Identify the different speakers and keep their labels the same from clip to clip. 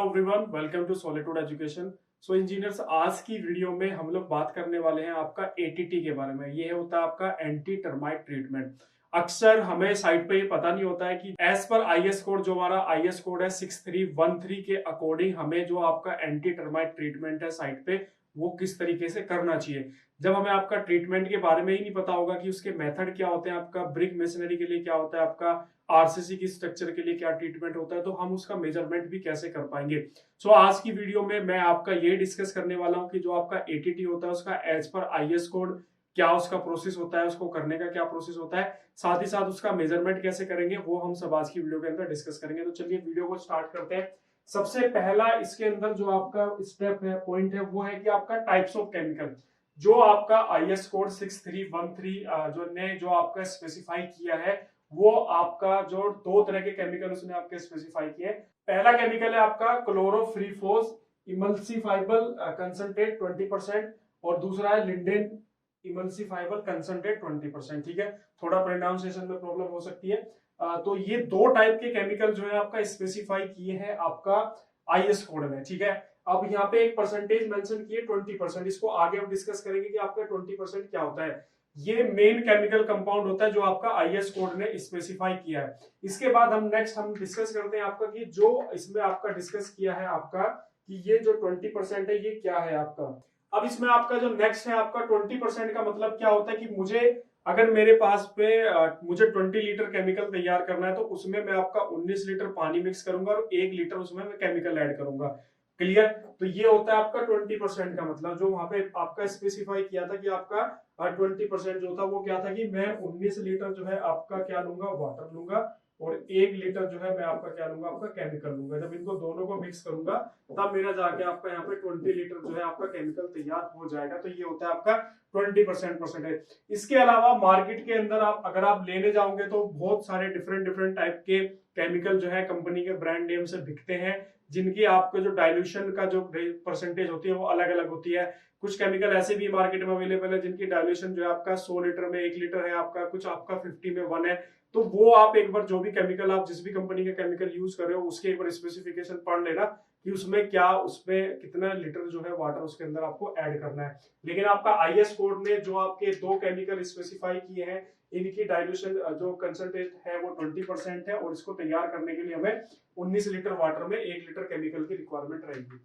Speaker 1: Everyone, welcome to solitude education. So engineers, आज की video में हम लोग बात करने वाले हैं आपका एटीटी के बारे में। ये होता है आपका एंटी टर्माइट ट्रीटमेंट। अक्सर हमें साइट पे ये पता नहीं होता है कि एज पर आईएस कोड, जो हमारा आईएस कोड है 6313 के अकॉर्डिंग हमें जो आपका एंटी टर्माइट ट्रीटमेंट है साइट पे, वो किस तरीके से करना चाहिए। जब हमें आपका ट्रीटमेंट के बारे में ही नहीं पता होगा कि उसके मेथड क्या होते हैं, आपका ब्रिक मेसनरी के लिए क्या होता है, आपका आरसीसी की स्ट्रक्चर के लिए क्या ट्रीटमेंट होता है, तो हम उसका मेजरमेंट भी कैसे कर पाएंगे। सो आज की वीडियो में मैं आपका ये डिस्कस करने वाला हूं कि जो आपका एटीटी होता है उसका एज पर आईएस कोड क्या उसका प्रोसेस होता है, उसको करने का क्या प्रोसेस होता है, साथ ही साथ उसका मेजरमेंट कैसे करेंगे, वो हम सब आज की वीडियो के अंदर डिस्कस करेंगे। तो चलिए वीडियो को स्टार्ट करते हैं। सबसे पहला इसके अंदर जो आपका स्टेप है, पॉइंट है, वो है कि आपका टाइप्स ऑफ केमिकल। जो आपका आईएस कोड 6313 जो आपका स्पेसिफाई किया है, वो आपका जो दो तरह के केमिकल उसने आपके स्पेसिफाई किए। पहला केमिकल है आपका क्लोरोफ्रीफोस इमल्सिफाइबल कंसंट्रेट 20%, और दूसरा है लिंडेन इमल्सिफाइबल कंसंट्रेट 20%। ठीक है, थोड़ा प्रोनाउंसिएशन में प्रॉब्लम हो सकती है। तो ये दो टाइप के केमिकल जो है आपका स्पेसिफाई किए हैं आपका आईएस कोड में। ठीक है, अब यहाँ पे एक परसेंटेज मेंशन किए 20%। इसको आगे हम डिस्कस करेंगे कि आपका 20% क्या होता है। ये मेन केमिकल कंपाउंड होता है जो आपका आईएस कोड ने स्पेसिफाई किया है। इसके बाद हम डिस्कस करते हैं आपका कि जो इसमें आपका डिस्कस किया है आपका कि ये जो 20% है ये क्या है आपका। अब इसमें आपका जो नेक्स्ट है आपका 20% का मतलब क्या होता है कि मुझे अगर मेरे पास पे मुझे 20 लीटर केमिकल तैयार करना है, तो उसमें मैं आपका 19 लीटर पानी मिक्स करूंगा और 1 लीटर उसमें मैं केमिकल ऐड करूंगा। क्लियर? तो ये होता है आपका 20% का मतलब, जो वहां पे आपका स्पेसिफाई किया था कि आपका 20% जो था वो क्या था कि मैं 19 लीटर जो है आपका क्या लूंगा, वाटर लूंगा, और 1 लीटर जो है मैं आपका क्या लूंगा, आपका केमिकल लूंगा। जब इनको दोनों को मिक्स करूंगा तब मेरा जाके आपका यहाँ पे 20 लीटर जो है आपका केमिकल तैयार हो जाएगा। तो ये होता है आपका 20% परसेंटेज। इसके अलावा मार्केट के अंदर आप अगर आप लेने जाओगे तो बहुत सारे डिफरेंट डिफरेंट टाइप के केमिकल जो है कंपनी के ब्रांड नेम से बिकते हैं, जिनकी आपको जो डाइल्यूशन का जो परसेंटेज होती है वो अलग अलग होती है। कुछ केमिकल ऐसे भी मार्केट में अवेलेबल है जिनकी डाइल्यूशन जो है आपका 100 लीटर में 1 लीटर है आपका, कुछ आपका 50 में 1 है। तो वो आप एक बार जो भी केमिकल, आप जिस भी कंपनी का केमिकल यूज कर रहे हो, उसके एक बार स्पेसिफिकेशन पढ़ लेना कि उसमें क्या, उसमें कितना लीटर जो है वाटर उसके अंदर आपको ऐड करना है। लेकिन आपका आईएस कोड ने जो आपके दो केमिकल स्पेसिफाई किए हैं, इनकी डाइल्यूशन जो कंसंट्रेट है वो 20% है, और इसको तैयार करने के लिए हमें 19 लीटर वाटर में 1 लीटर केमिकल की रिक्वायरमेंट रहेगी।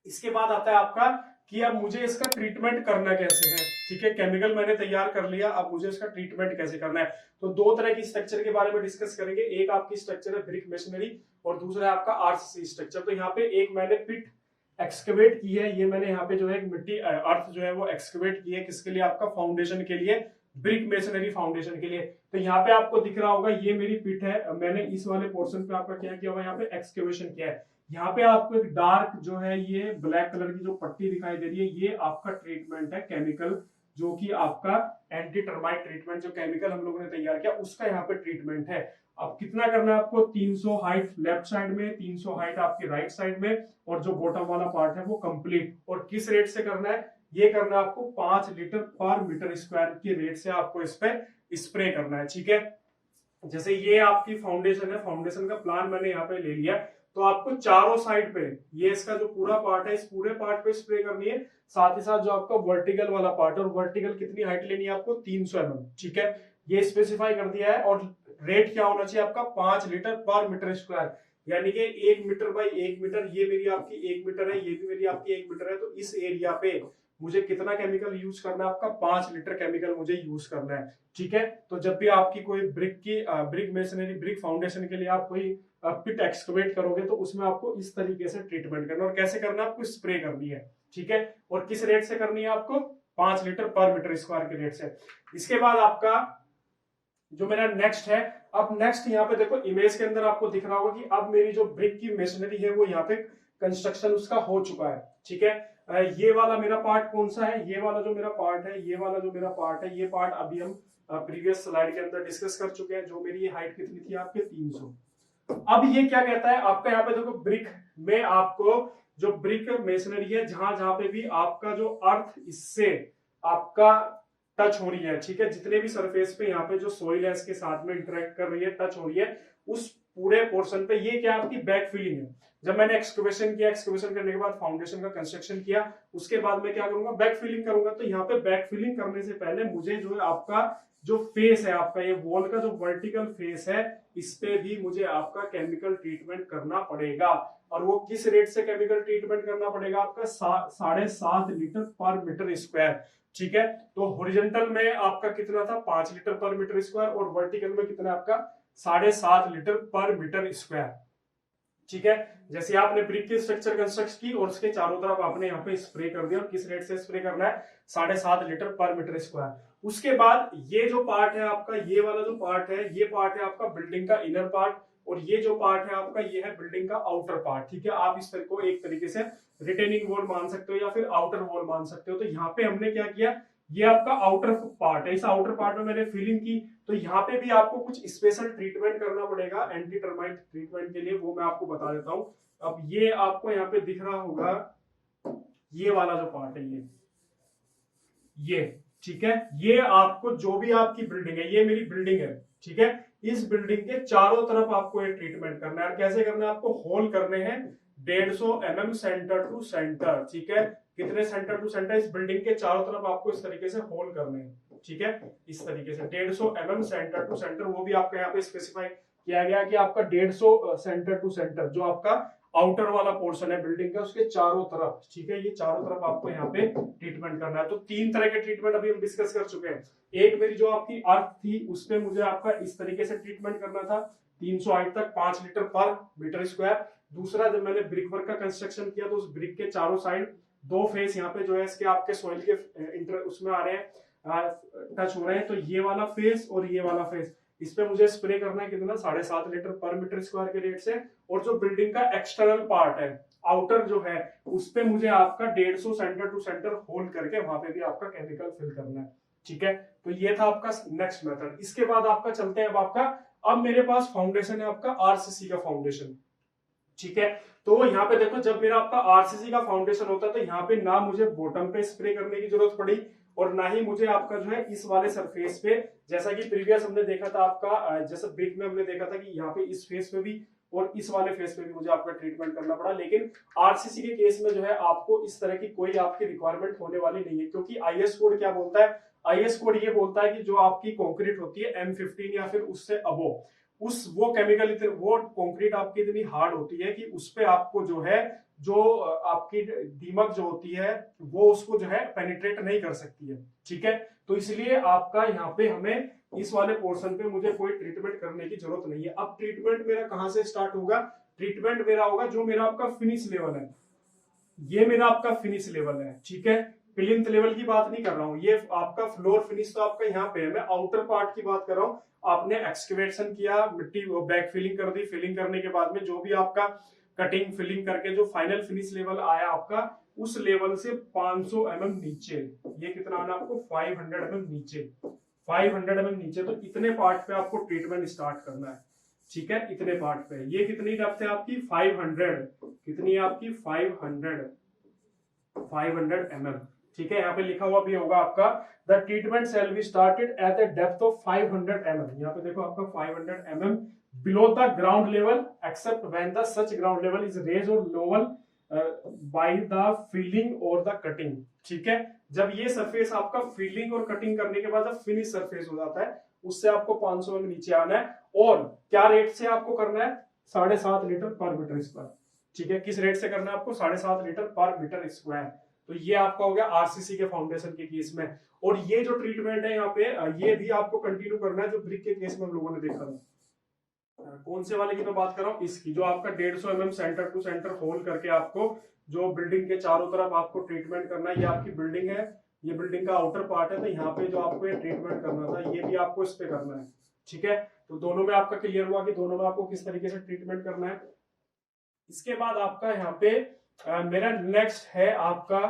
Speaker 1: इसके बाद आता है आपका कि अब मुझे इसका ट्रीटमेंट करना कैसे है। ठीक है, केमिकल मैंने तैयार कर लिया, अब मुझे इसका ट्रीटमेंट कैसे करना है। तो दो तरह की स्ट्रक्चर के बारे में डिस्कस करेंगे। एक आपकी स्ट्रक्चर है ब्रिक मेशनरी, और दूसरा है आपका आरसीसी स्ट्रक्चर। तो यहाँ पे एक मैंने पिट एक्सकवेट की है, ये मैंने यहाँ पे जो है मिट्टी अर्थ जो है वो एक्सकवेट की है, किसके लिए, आपका फाउंडेशन के लिए, ब्रिक मेसनरी फाउंडेशन के लिए। तो यहाँ पे आपको दिख रहा होगा ये मेरी पिट है, मैंने इस वाले पोर्शन पे आपका क्या किया हुआ, यहाँ पे एक्सकेवेशन किया है। यहाँ पे आपको एक डार्क जो है ये ब्लैक कलर की जो पट्टी दिखाई दे रही है, ये आपका ट्रीटमेंट है केमिकल, जो कि आपका एंटी टर्माइट ट्रीटमेंट, जो केमिकल हम लोगों ने तैयार किया उसका यहाँ पे ट्रीटमेंट है। अब कितना करना है आपको, 300 हाइट लेफ्ट साइड में, 300 हाइट आपकी राइट साइड में, और जो बॉटम वाला पार्ट है वो कंप्लीट। और किस रेट से करना है, ये करना है आपको 5 लीटर पर मीटर स्क्वायर की रेट से आपको इस पे स्प्रे करना है। ठीक है, जैसे ये आपकी फाउंडेशन है, फाउंडेशन का प्लान मैंने यहाँ पे ले लिया, तो आपको चारों साइड पे ये इसका जो पूरा पार्ट है, इस पूरे पार्ट पे स्प्रे करनी है। साथ ही साथ जो आपका वर्टिकल वाला पार्ट है, और वर्टिकल कितनी हाइट लेनी है आपको, 300 mm। ठीक है, ये स्पेसिफाई कर दिया है। और रेट क्या होना चाहिए आपका, 5 लीटर पर मीटर स्क्वायर, यानी कि 1 मीटर बाई 1 मीटर, ये मेरी आपकी 1 मीटर है, ये भी मेरी आपकी 1 मीटर है। तो इस एरिया पे मुझे कितना केमिकल यूज करना है, आपका 5 लीटर केमिकल मुझे यूज करना है। ठीक है, तो जब भी आपकी कोई ब्रिक मेसनरी, ब्रिक फाउंडेशन के लिए आप कोई पिट एक्सकवेट करोगे, तो उसमें आपको इस तरीके से ट्रीटमेंट करना है। और कैसे करना है, आपको स्प्रे करनी है। ठीक है, और किस रेट से करनी है आपको, 5 लीटर पर मीटर स्क्वायर के रेट से। इसके बाद आपका जो मेरा नेक्स्ट है, अब नेक्स्ट यहाँ पे देखो इमेज के अंदर आपको दिख रहा होगा कि अब मेरी जो ब्रिक की मशीनरी है वो यहाँ पे कंस्ट्रक्शन उसका हो चुका है। ठीक है, ये वाला मेरा पार्ट कौन सा है, ये वाला जो मेरा पार्ट है, ये वाला जो मेरा पार्ट है, ये पार्ट अभी हम प्रीवियस स्लाइड के अंदर डिस्कस कर चुके हैं। जो मेरी हाइट कितनी थी आपके 300। अब ये क्या कहता है आपका, यहाँ पे देखो ब्रिक में आपको जो ब्रिक मेसनरी है, जहां जहां पे भी आपका जो अर्थ इससे आपका टच हो रही है, ठीक है, जितने भी सरफेस पे यहाँ पे जो सोइल है इसके साथ में इंटरेक्ट कर रही है, टच हो रही है, उस पूरे पोर्शन पे। ये क्या आपकी बैक फिलिंग है। जब मैंने एक्सकवेशन किया, एक्सकवेशन करने के बाद फाउंडेशन का कंस्ट्रक्शन किया, उसके बाद मैं क्या करूंगा, बैक फिलिंग करूंगा। तो यहाँ पे बैक फिलिंग करने से पहले मुझे जो है आपका जो फेस है, आपका ये वॉल का जो वर्टिकल फेस है, इस पे भी मुझे आपका केमिकल ट्रीटमेंट करना पड़ेगा। और वो किस रेट से केमिकल ट्रीटमेंट करना पड़ेगा, आपका 7.5 लीटर पर मीटर स्क्वायर। ठीक है, तो हॉरिजॉन्टल में आपका कितना था, 5 लीटर पर मीटर स्क्वायर, और वर्टिकल में कितना आपका 7.5 लीटर पर मीटर स्क्वायर। ठीक है, जैसे आपने ब्रिक की स्ट्रक्चर कंस्ट्रक्ट की और उसके चारों तरफ आपने यहाँ पे स्प्रे कर दिया, और किस रेट से स्प्रे करना है, 7.5 लीटर पर मीटर स्क्वायर। उसके बाद ये जो पार्ट है आपका, ये वाला जो पार्ट है, ये पार्ट है आपका बिल्डिंग का इनर पार्ट, और ये जो पार्ट है आपका, ये है बिल्डिंग का आउटर पार्ट। ठीक है, आप इस तरह को एक तरीके से रिटेनिंग वॉल मान सकते हो या फिर आउटर वॉल मान सकते हो। तो यहाँ पे हमने क्या किया, ये आपका आउटर पार्ट है, इस आउटर पार्ट में मैंने फिलिंग की। तो यहाँ पे भी आपको कुछ स्पेशल ट्रीटमेंट करना पड़ेगा एंटी टर्माइट ट्रीटमेंट के लिए, वो मैं आपको बता देता हूँ। अब ये आपको यहाँ पे दिख रहा होगा, ये वाला जो पार्ट है, ये ठीक है, ये आपको जो भी आपकी बिल्डिंग है, ये मेरी बिल्डिंग है, ठीक है, इस बिल्डिंग के चारों तरफ आपको ये ट्रीटमेंट करना है। और कैसे करना है, आपको होल करने हैं 150 mm सेंटर टू सेंटर। ठीक है, कितने सेंटर टू सेंटर, इस बिल्डिंग के चारों तरफ आपको इस तरीके से होल करने हैं। ठीक है, इस तरीके से 150 mm सेंटर टू सेंटर, वो भी आपका यहाँ पे स्पेसिफाई किया गया कि आपका 150 सेंटर टू सेंटर, जो आपका आउटर वाला पोर्शन है बिल्डिंग का, उसके चारों तरफ। ठीक है, ये चारों तरफ आपको यहाँ पे ट्रीटमेंट करना है। तो 3 तरह के ट्रीटमेंट अभी हम डिस्कस कर चुके हैं। एक मेरी जो आपकी अर्थ थी, उस पे मुझे आपका इस तरीके से ट्रीटमेंट करना था, 308 तक 5 लीटर पर मीटर स्क्वायर। दूसरा, जब मैंने ब्रिक वर्क का कंस्ट्रक्शन किया, तो उस ब्रिक के चारों साइड 2 फेस यहाँ पे जो है इसके आपके सॉइल के इंटर उसमें आ रहे हैं, टच हो रहे हैं। तो ये वाला फेस और ये वाला फेस, इस पे मुझे स्प्रे करना है कितना, 7.5 लीटर पर मीटर स्क्वायर के रेट से। और जो बिल्डिंग का एक्सटर्नल पार्ट है, आउटर जो है, उस पे मुझे आपका 150 सेंटर टू सेंटर होल करके वहां पे भी आपका केमिकल फिल करना है। ठीक है, तो ये था आपका नेक्स्ट मेथड। इसके बाद आपका चलते हैं अब मेरे पास फाउंडेशन है आपका आरसीसी का फाउंडेशन। ठीक है, तो यहाँ पे देखो, जब मेरा आपका आरसीसी का फाउंडेशन होता है, तो यहाँ पे ना मुझे बॉटम पे स्प्रे करने की जरूरत पड़ी, और ना ही मुझे आपका जो है इस वाले सरफेस पे, जैसा कि प्रीवियस हमने देखा था आपका, जैसा ब्रिक में हमने देखा था कि यहाँ पे इस फेस पे भी और इस वाले फेस पे भी मुझे आपका ट्रीटमेंट करना पड़ा। लेकिन आरसीसी के केस में जो है आपको इस तरह की कोई आपकी रिक्वायरमेंट होने वाली नहीं है, क्योंकि आईएस कोड क्या बोलता है, आईएस कोड ये बोलता है कि जो आपकी कंक्रीट होती है M15 या फिर उससे अबो, उस वो केमिकल वो कंक्रीट आपकी इतनी हार्ड होती है कि उस पे आपको जो है, जो आपकी दीमक जो होती है, वो उसको जो है पेनिट्रेट नहीं कर सकती है। ठीक है, तो इसलिए आपका यहाँ पे हमें इस वाले पोर्शन पे मुझे कोई ट्रीटमेंट करने की जरूरत नहीं है। अब ट्रीटमेंट मेरा कहां से स्टार्ट होगा, ट्रीटमेंट मेरा होगा जो मेरा आपका फिनिश लेवल है, ये मेरा आपका फिनिश लेवल है। ठीक है, प्लिंथ लेवल की बात नहीं कर रहा हूं, ये आपका फ्लोर फिनिश तो आपका यहाँ पे है, मैं आउटर पार्ट की बात कर रहा हूँ। आपने एक्सकवेशन किया, मिट्टी बैक फिलिंग कर दी, फिलिंग करने के बाद में जो भी आपका कटिंग फिलिंग करके जो फाइनल फिनिश लेवल आया आपका, उस लेवल से 500 mm नीचे, ये कितना आना आपको 500 mm नीचे, 500 mm नीचे। तो इतने पार्ट पे आपको ट्रीटमेंट स्टार्ट करना है। ठीक है, इतने पार्ट पे। ये कितनी डेप्थ है आपकी 500, कितनी है आपकी 500 mm। ठीक है, यहाँ पे लिखा हुआ भी होगा आपका, the treatment shall be started at the depth of 500 mm। यहाँ पे देखो आपका 500 mm below the ground level, except when the such ground level is raise or lower by the filling or the cutting. ठीक है, जब ये surface आपका filling और कटिंग करने के बाद फिनिश सरफेस हो जाता है, उससे आपको 500 mm नीचे आना है। और क्या रेट से आपको करना है, 7.5 लीटर पर मीटर स्क्वायर। ठीक है, किस रेट से करना है आपको, 7.5 लीटर पर मीटर स्क्वायर। तो ये आपका हो गया आरसीसी के फाउंडेशन के केस में। और ये जो ट्रीटमेंट है यहाँ पे, ये भी आपको कंटिन्यू करना है जो ब्रिक के केस में हम लोगों ने देखा था। कौन से वाले की मैं बात कर रहा हूँ, इसकी, जो आपका 150 mm centre to centre hole करके आपको जो बिल्डिंग के चारों तरफ आपको ट्रीटमेंट करना है। ये आपकी बिल्डिंग है, ये बिल्डिंग का आउटर पार्ट है, तो यहाँ पे जो आपको ये ट्रीटमेंट करना था, ये भी आपको इस पे करना है। ठीक है, तो दोनों में आपका क्लियर हुआ कि दोनों में आपको किस तरीके से ट्रीटमेंट करना है। इसके बाद आपका यहाँ पे मेरा नेक्स्ट है आपका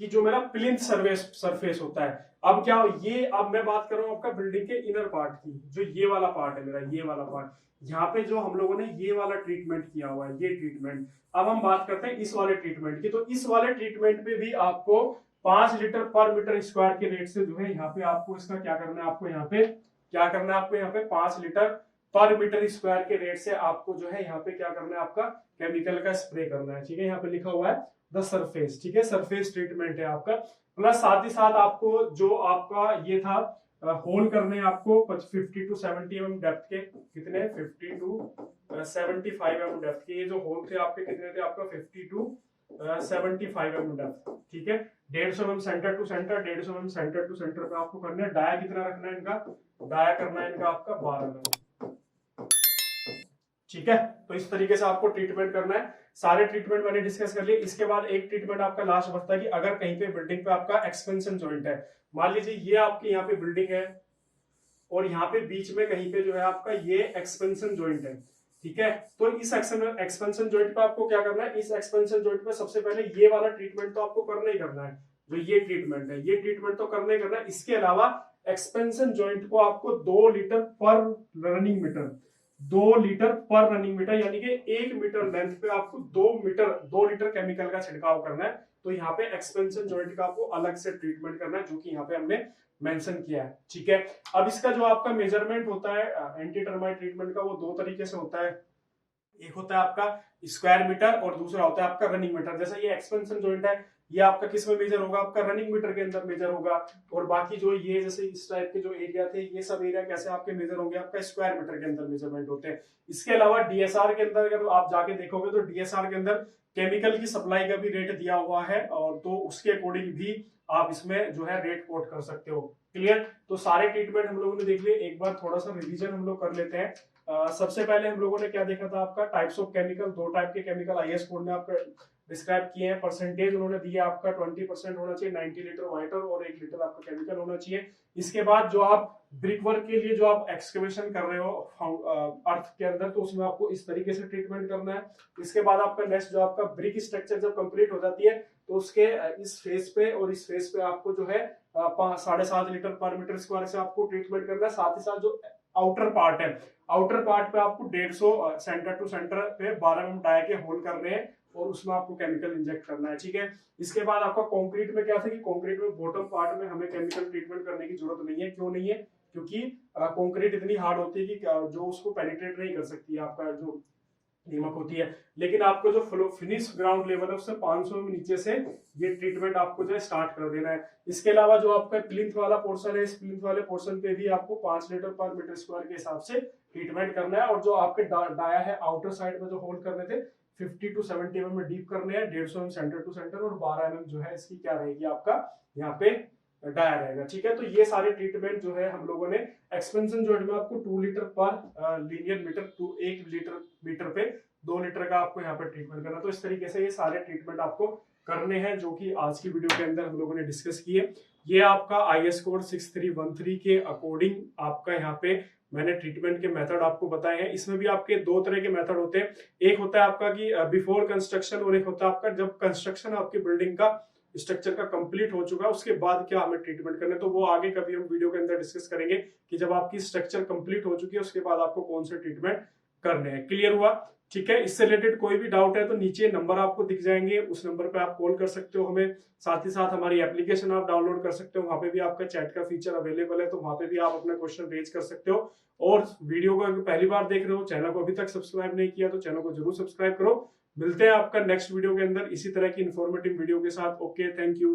Speaker 1: कि जो मेरा प्लिंथ सरफेस होता है। अब क्या, ये अब मैं बात कर रहा हूँ आपका बिल्डिंग के इनर पार्ट की, जो ये वाला पार्ट है मेरा, ये वाला पार्ट, यहाँ पे जो हम लोगों ने ये वाला ट्रीटमेंट किया हुआ है, ये ट्रीटमेंट। अब हम बात करते हैं इस वाले ट्रीटमेंट की। तो इस वाले ट्रीटमेंट में भी आपको 5 लीटर पर मीटर स्क्वायर के रेट से जो है यहाँ पे आपको इसका क्या करना है, आपको यहाँ पे क्या करना है, आपको यहाँ पे 5 लीटर पर मीटर स्क्वायर के रेट से आपको जो है यहाँ पे क्या करना है, आपका केमिकल का स्प्रे करना है। ठीक है, यहाँ पे लिखा हुआ है द सरफेस। ठीक है, सरफेस ट्रीटमेंट है आपका। प्लस साथ ही साथ आपको जो आपका ये था होल करने हैं आपको 50 टू 70 mm डेप्थ के, कितने 50 टू 75 mm डेप्थ के। ये जो होल थे आपके कितने थे, आपका 50 टू 75 mm डेप्थ। ठीक है, 150 mm centre to centre, 150 mm centre to centre पे आपको करना है। डाया कितना रखना है इनका, डाया करना है इनका आपका 12 mm। ठीक है, तो इस तरीके से आपको ट्रीटमेंट करना है। सारे ट्रीटमेंट मैंने डिस्कस कर लिए। इसके बाद एक ट्रीटमेंट आपका लास्ट बचता है कि अगर कहीं पे बिल्डिंग पे आपका एक्सपेंशन जॉइंट है, मान लीजिए ये आपकी यहाँ पे बिल्डिंग है और यहाँ पे बीच में कहीं पे जो है आपका ये एक्सपेंशन जॉइंट है। ठीक है, तो इस एक्सपेंशन जॉइंट पे आपको क्या करना है, इस एक्सपेंशन जॉइंट पे सबसे पहले ये वाला ट्रीटमेंट तो आपको करना ही करना है। जो ये ट्रीटमेंट है, ये ट्रीटमेंट तो करना ही करना है। इसके अलावा एक्सपेंशन जॉइंट को आपको 2 लीटर पर रनिंग मीटर, 2 लीटर पर रनिंग मीटर, यानी कि 1 मीटर लेंथ पे आपको 2 लीटर केमिकल का छिड़काव करना है। तो यहाँ पे एक्सपेंशन जॉइंट का आपको अलग से ट्रीटमेंट करना है, जो कि यहाँ पे हमने मेंशन किया है। ठीक है, अब इसका जो आपका मेजरमेंट होता है एंटी टर्माइट ट्रीटमेंट का, वो 2 तरीके से होता है। एक होता है आपका स्क्वायर मीटर और दूसरा होता है आपका रनिंग मीटर। जैसे ये एक्सपेंशन जॉइंट है, ये आपका किस में मेजर होगा, आपका रनिंग मीटर के अंदर मेजर होगा। और बाकी जो ये जैसे इस टाइप के जो एरिया थे, ये सब एरिया कैसे आपके मेजर होंगे, आपका स्क्वायर मीटर के अंदर मेजरमेंट होते हैं। इसके अलावा डीएसआर के अंदर अगर आप जाके देखोगे तो डीएसआर के अंदर केमिकल की सप्लाई का भी रेट दिया हुआ है, और तो उसके अकॉर्डिंग भी आप इसमें जो है रेट कोट कर सकते हो। क्लियर, तो सारे ट्रीटमेंट हम लोगों ने देख लिए। एक बार थोड़ा सा रिवीजन हम लोग कर लेते हैं। सबसे पहले हम लोगों ने क्या देखा था, आपका टाइप्स ऑफ केमिकल, 2 टाइप के केमिकल आईएस कोड में आपका डिस्क्राइब किए हैं। परसेंटेज उन्होंने दिया आपका 20% होना चाहिए, 90 लीटर वाटर और 1 लीटर आपका केमिकल होना चाहिए। इसके बाद जो आप ब्रिक वर्क के लिए जो आप एक्सकवेशन कर रहे हो अर्थ के अंदर, तो उसमें आपको इस तरीके से ट्रीटमेंट करना है। इसके बाद आपका नेक्स्ट जो आपका ब्रिक स्ट्रक्चर जब कंप्लीट हो जाती है, तो उसके इस फेस पे और इस फेस पे आपको जो है 7.5 लीटर पर मीटर स्क्वायर से आपको ट्रीटमेंट करना है। साथ ही साथ जो आउटर पार्ट है, आउटर पार्ट पे आपको 150 सेंटर टू सेंटर पे 12 mm डाया के होल करने हैं और उसमें आपको केमिकल इंजेक्ट करना है। ठीक है, इसके बाद आपका कंक्रीट में क्या था कि कंक्रीट में बॉटम पार्ट में हमें केमिकल ट्रीटमेंट करने की जरूरत नहीं है। क्यों नहीं है, क्योंकि कंक्रीट इतनी हार्ड होती है कि जो उसको पेनिट्रेट नहीं कर सकती है, आपका जो दीमक होती है। लेकिन आपको जो फिनिश ग्राउंड लेवल है उससे 500 में नीचे से ये ट्रीटमेंट आपको जो है स्टार्ट कर देना है। इसके अलावा जो आपका प्लिंथ वाला पोर्शन है, इस प्लिंथ वाले पोर्शन पे भी आपको 5 लीटर पर मीटर स्क्वायर के हिसाब से ट्रीटमेंट करना है। और जो आपके डाया है आउटर साइड में जो होल करने थे 50 टू 70 mm में डीप करने हैं, 150 mm सेंटर टू सेंटर और 12 mm जो है इसकी क्या रहेगी, आपका यहाँ पे डाया रहेगा। ठीक है, तो ये सारे ट्रीटमेंट जो है हम लोगों ने एक्सपेंशन जॉइंट में आपको 2 litre per linear metre to 1 litre metre पे 2 लीटर का आपको यहाँ पे ट्रीटमेंट करना। तो इस तरीके से ये सारे ट्रीटमेंट आपको करने हैं, जो कि आज की वीडियो के अंदर हम लोगों ने डिस्कस किए। ये आपका आईएस कोड 6313 के अकॉर्डिंग आपका यहाँ पे मैंने ट्रीटमेंट के मेथड आपको बताए हैं। इसमें भी आपके 2 तरह के मेथड होते हैं। एक होता है आपका कि बिफोर कंस्ट्रक्शन, और एक होता है आपका जब कंस्ट्रक्शन आपकी बिल्डिंग का स्ट्रक्चर का कंप्लीट हो चुका है उसके बाद क्या हमें ट्रीटमेंट करना है। तो वो आगे कभी हम वीडियो के अंदर डिस्कस करेंगे कि जब आपकी स्ट्रक्चर कंप्लीट हो चुकी है उसके बाद आपको कौन से ट्रीटमेंट करने हैं। क्लियर हुआ? ठीक है, इससे रिलेटेड कोई भी डाउट है तो नीचे नंबर आपको दिख जाएंगे, उस नंबर पे आप कॉल कर सकते हो हमें। साथ ही साथ हमारी एप्लीकेशन आप डाउनलोड कर सकते हो, वहां पे भी आपका चैट का फीचर अवेलेबल है, तो वहां पे भी आप अपना क्वेश्चन रेज कर सकते हो। और वीडियो को अगर पहली बार देख रहे हो, चैनल को अभी तक सब्सक्राइब नहीं किया तो चैनल को जरूर सब्सक्राइब करो। मिलते हैं आपका नेक्स्ट वीडियो के अंदर इसी तरह की इंफॉर्मेटिव वीडियो के साथ। Okay, thank you.